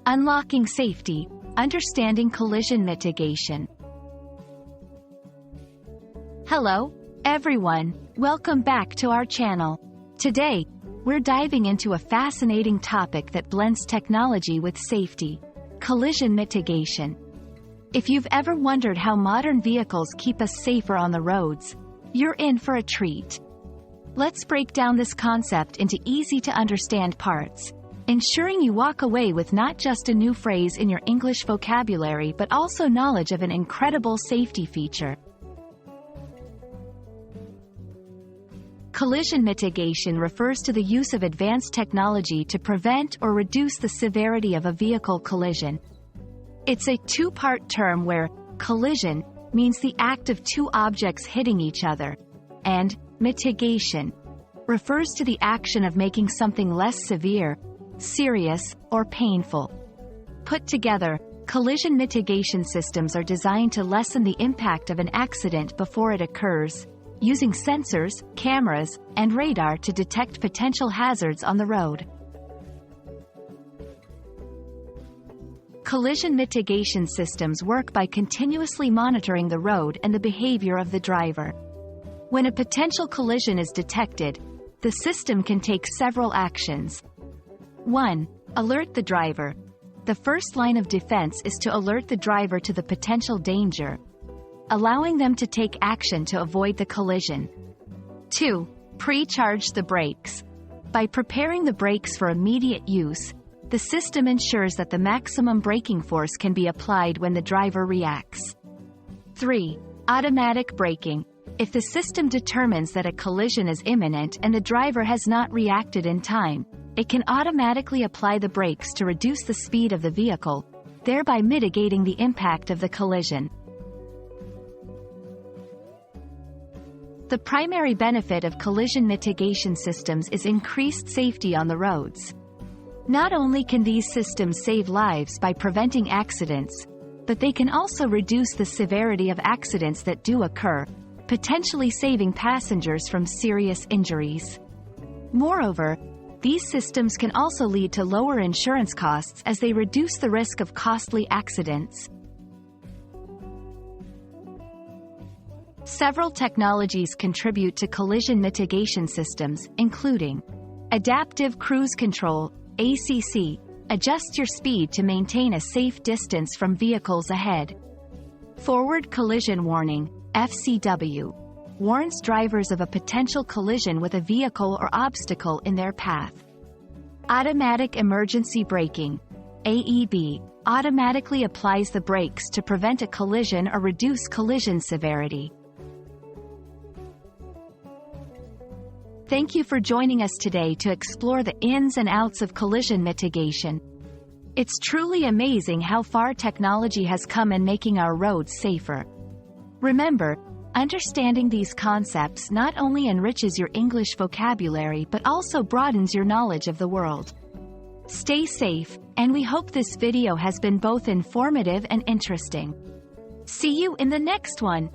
Unlocking safety, understanding collision mitigation. Hello, everyone. Welcome back to our channel. Today, we're diving into a fascinating topic that blends technology with safety: collision mitigation. If you've ever wondered how modern vehicles keep us safer on the roads, you're in for a treat. Let's break down this concept into easy-to-understand parts, ensuring you walk away with not just a new phrase in your English vocabulary but also knowledge of an incredible safety feature. Collision mitigation refers to the use of advanced technology to prevent or reduce the severity of a vehicle collision. It's a two-part term where collision means the act of two objects hitting each other, and mitigation refers to the action of making something less severe, serious, or painful. Put together, collision mitigation systems are designed to lessen the impact of an accident before it occurs, using sensors, cameras, and radar to detect potential hazards on the road. Collision mitigation systems work by continuously monitoring the road and the behavior of the driver. When a potential collision is detected, the system can take several actions. 1. Alert the driver. The first line of defense is to alert the driver to the potential danger, allowing them to take action to avoid the collision. 2. Pre-charge the brakes. By preparing the brakes for immediate use, the system ensures that the maximum braking force can be applied when the driver reacts. 3. Automatic braking. If the system determines that a collision is imminent and the driver has not reacted in time, it can automatically apply the brakes to reduce the speed of the vehicle, thereby mitigating the impact of the collision. The primary benefit of collision mitigation systems is increased safety on the roads. Not only can these systems save lives by preventing accidents, but they can also reduce the severity of accidents that do occur, potentially saving passengers from serious injuries. Moreover, these systems can also lead to lower insurance costs as they reduce the risk of costly accidents. Several technologies contribute to collision mitigation systems, including adaptive cruise control, ACC, adjust your speed to maintain a safe distance from vehicles ahead. Forward collision warning, FCW, warns drivers of a potential collision with a vehicle or obstacle in their path. Automatic emergency braking, AEB, automatically applies the brakes to prevent a collision or reduce collision severity. Thank you for joining us today to explore the ins and outs of collision mitigation. It's truly amazing how far technology has come in making our roads safer. Remember, understanding these concepts not only enriches your English vocabulary but also broadens your knowledge of the world. Stay safe, and we hope this video has been both informative and interesting. See you in the next one!